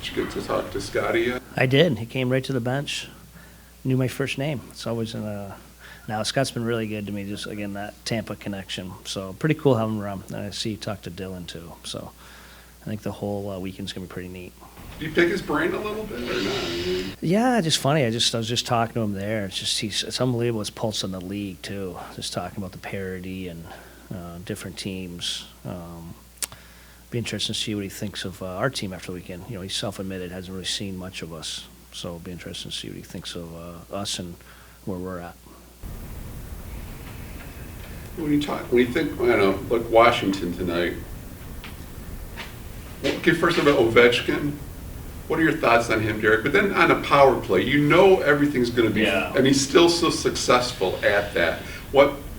Did you get to talk to Scotty yet? I did. He came right to the bench, knew my first name. It's always in a. Now, Scott's been really good to me, just, again, that Tampa connection. So, pretty cool having him around. And I see you talked to Dylan, too. So, I think the whole weekend's going to be pretty neat. Do you pick his brain a little bit or not? Yeah, just funny. I was just talking to him there. It's unbelievable his pulse on the league, too. Just talking about the parity and different teams. Be interesting to see what he thinks of our team after the weekend. You know, he's self-admitted, hasn't really seen much of us. So, it'll be interesting to see what he thinks of us and where we're at. When you think, I don't know, like Washington tonight, okay, first about Ovechkin, what are your thoughts on him, Derek? But then on a power play, you know everything's going to be, and he's still so successful at that.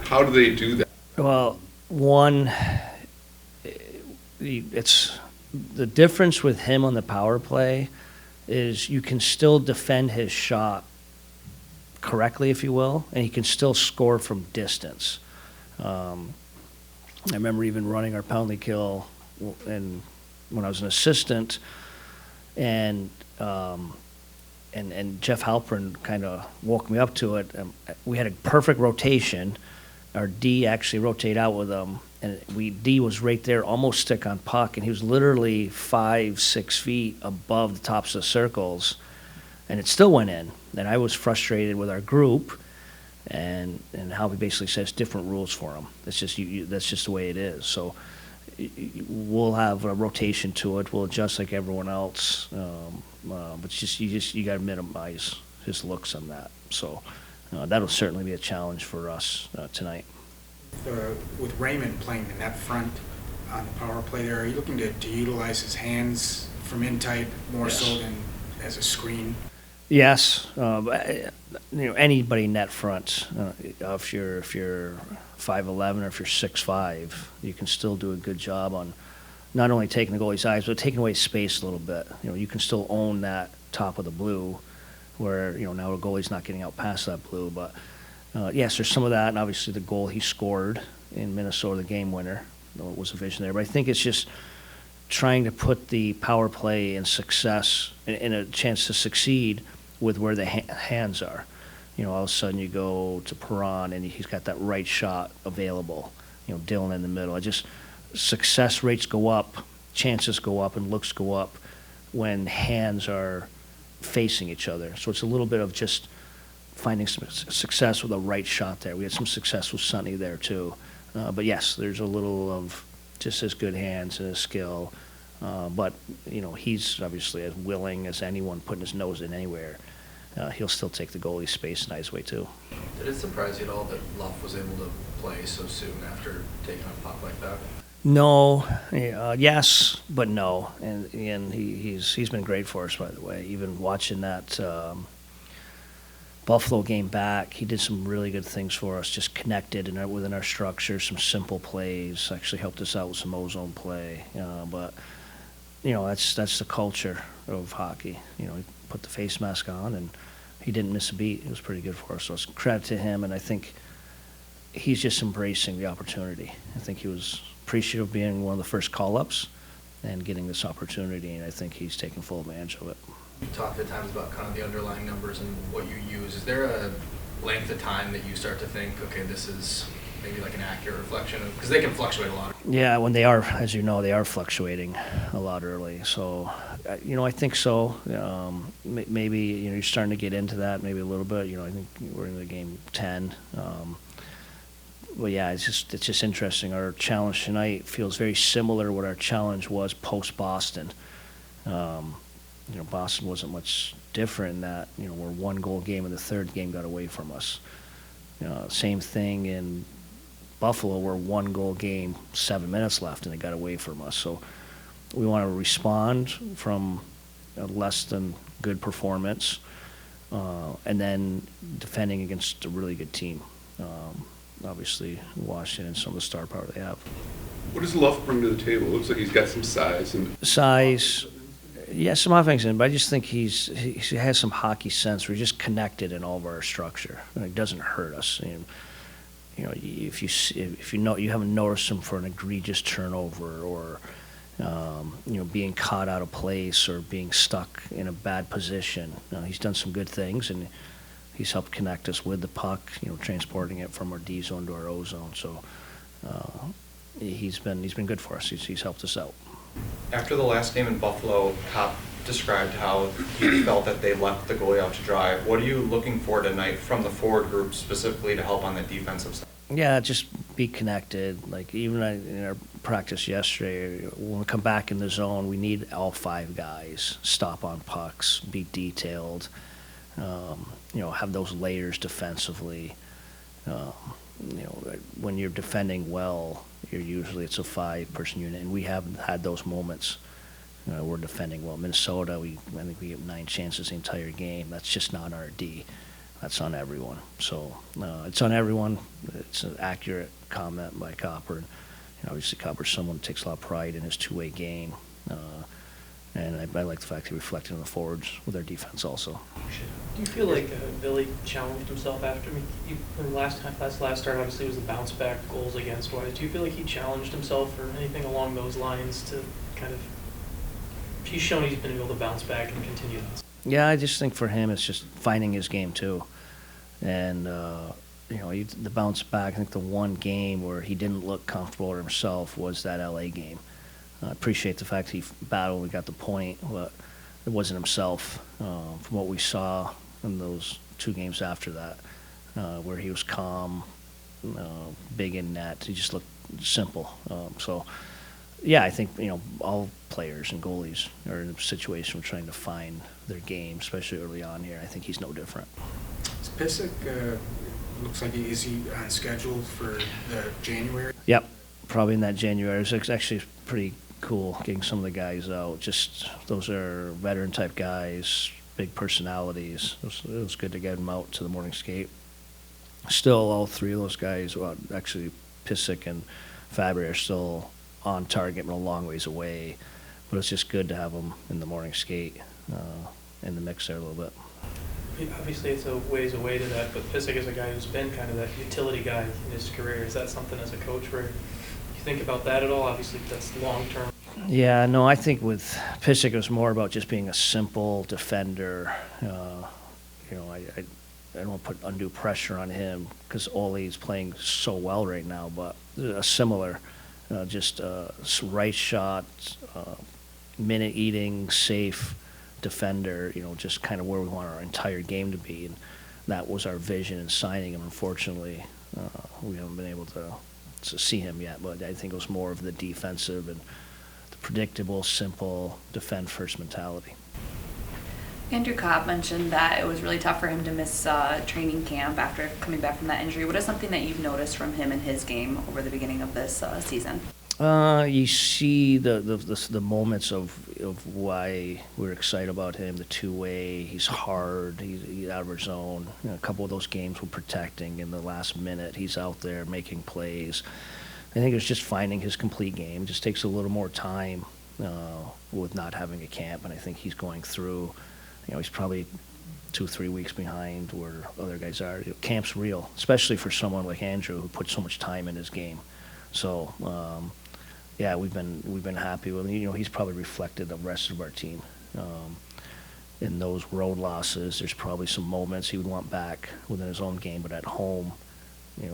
How do they do that? Well, it's the difference with him on the power play is you can still defend his shot correctly, if you will, and he can still score from distance. I remember even running our penalty kill when I was an assistant, and Jeff Halpern kind of woke me up to it. We had a perfect rotation. Our D actually rotated out with him, and D was right there, almost stick on puck, and he was literally 5-6 feet above the tops of the circles, and it still went in. And I was frustrated with our group. And how he basically says different rules for him. That's just that's just the way it is. So we'll have a rotation to it. We'll adjust like everyone else. But you got to minimize his looks on that. So that'll certainly be a challenge for us tonight. With Raymond playing the net front on the power play there, are you looking to utilize his hands from in tight more so than as a screen? Yes, anybody net front. If you're 5'11" or if you're 6'5", you can still do a good job on not only taking the goalie's eyes, but taking away space a little bit. You can still own that top of the blue, where now the goalie's not getting out past that blue. But yes, there's some of that, and obviously the goal he scored in Minnesota, the game winner, was a vision there. But I think it's just trying to put the power play in success, in a chance to succeed with where the hands are. All of a sudden you go to Perron and he's got that right shot available. Dylan in the middle. Success rates go up, chances go up, and looks go up when hands are facing each other. So it's a little bit of just finding some success with a right shot there. We had some success with Sonny there too. But yes, there's a little of just as good hands and his skill. But he's obviously as willing as anyone putting his nose in anywhere. He'll still take the goalie's space in his way too. Did it surprise you at all that Luff was able to play so soon after taking a pop like that? No, yes, but no. And he's been great for us, by the way. Even watching that Buffalo game back, he did some really good things for us, just connected within our structure, some simple plays, actually helped us out with some ozone play. But that's the culture of hockey. He put the face mask on, and he didn't miss a beat. It was pretty good for us. So it's credit to him, and I think he's just embracing the opportunity. I think he was appreciative of being one of the first call-ups and getting this opportunity, and I think he's taking full advantage of it. You talked at times about kind of the underlying numbers and what you use. Is there a length of time that you start to think, okay, this is maybe like an accurate reflection of, because they can fluctuate a lot? Yeah, when they are, as you know, they are fluctuating a lot early. So, I think so. Maybe you're starting to get into that maybe a little bit. I think we're in the game 10. Well, yeah, it's just interesting. Our challenge tonight feels very similar to what our challenge was post Boston. Boston wasn't much different in that we're one goal game and the third game got away from us. Same thing in Buffalo, we're one goal game, 7 minutes left, and they got away from us. So we want to respond from a less than good performance, and then defending against a really good team. Obviously, Washington and some of the star power they have. What does Luff bring to the table? It looks like he's got some size. Yeah, some offense in, but I just think he has some hockey sense. We're just connected in all of our structure. It doesn't hurt us. If you haven't noticed him for an egregious turnover or being caught out of place or being stuck in a bad position. He's done some good things, and he's helped connect us with the puck, transporting it from our D zone to our O zone. So he's been good for us. He's helped us out. After the last game in Buffalo, Kopp described how he felt that they left the goalie out to dry. What are you looking for tonight from the forward group specifically to help on the defensive side? Yeah, just be connected. Like even in our practice yesterday, when we come back in the zone, we need all 5 guys stop on pucks, be detailed, have those layers defensively. When you're defending well, it's a 5-person unit, and we have had those moments. We're defending well. Minnesota, I think we get 9 chances the entire game. That's just not our D. That's on everyone. So it's on everyone. It's an accurate comment by Copper. And, obviously, Copper's someone who takes a lot of pride in his two-way game. And I like the fact he reflected on the forwards with their defense also. Do you feel like Billy challenged himself after last start? Obviously, was the bounce back goals against wise. Do you feel like he challenged himself or anything along those lines to kind of? He's shown he's been able to bounce back and continue that. Yeah, I just think for him it's just finding his game too, and the bounce back. I think the one game where he didn't look comfortable himself was that LA game. I appreciate the fact he battled, we got the point, but it wasn't himself. From what we saw in those 2 games after that, where he was calm, big in net, he just looked simple. Yeah, I think all players and goalies are in a situation of trying to find their game, especially early on here. I think he's no different. Is Pysyk, looks like is he on schedule for the January? Yep, probably in that January. It's actually pretty cool getting some of the guys out. Just those are veteran-type guys, big personalities. It was good to get them out to the morning skate. Still, all 3 of those guys, well, actually Pysyk and Fabry are still on target but a long ways away. But it's just good to have them in the morning skate in the mix there a little bit. Obviously, it's a ways away to that, but Pysyk is a guy who's been kind of that utility guy in his career. Is that something as a coach where you think about that at all? Obviously, that's long-term. Yeah, no, I think with Pysyk it was more about just being a simple defender. I don't want to put undue pressure on him because Ole's playing so well right now, but a similar, just right shot, minute eating, safe defender, just kind of where we want our entire game to be. And that was our vision in signing him. Unfortunately, we haven't been able to see him yet, but I think it was more of the defensive and the predictable, simple, defend-first mentality. Andrew Copp mentioned that it was really tough for him to miss training camp after coming back from that injury. What is something that you've noticed from him in his game over the beginning of this season? You see the moments of why we're excited about him, the two-way, he's hard, he's out of our zone. A couple of those games we're protecting in the last minute, he's out there making plays. I think it's just finding his complete game. It just takes a little more time with not having a camp, and I think he's going through, he's probably 2-3 weeks behind where other guys are. Camp's real, especially for someone like Andrew who put so much time in his game. So, yeah, we've been happy with him. He's probably reflected the rest of our team. In those road losses, there's probably some moments he would want back within his own game, but at home,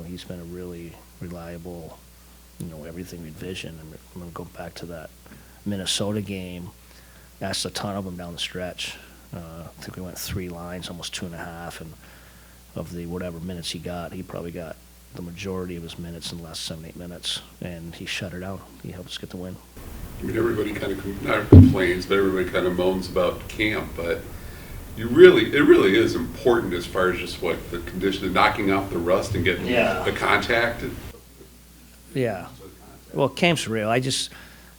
he's been a really reliable, everything we envision. I'm going to go back to that Minnesota game. Asked a ton of them down the stretch. I think we went 3 lines, almost 2.5, and of the whatever minutes he probably got the majority of his minutes in the last 7-8 minutes, and he shut it out. He helped us get the win. I mean, everybody kind of not complains, but everybody kind of moans about camp. But it really is important as far as just what the condition of knocking off the rust and getting the contact. Yeah. Well, camp's real.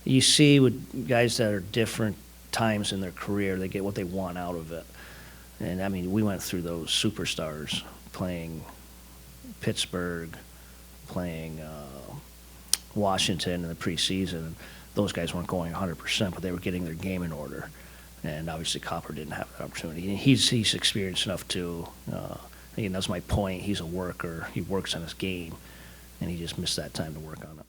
You see with guys that are different times in their career, they get what they want out of it. And I mean, we went through those superstars playing Pittsburgh, playing Washington in the preseason. Those guys weren't going 100%, but they were getting their game in order. And obviously Copper didn't have that opportunity. He's experienced enough too. Again, that's my point. He's a worker. He works on his game, and he just missed that time to work on it.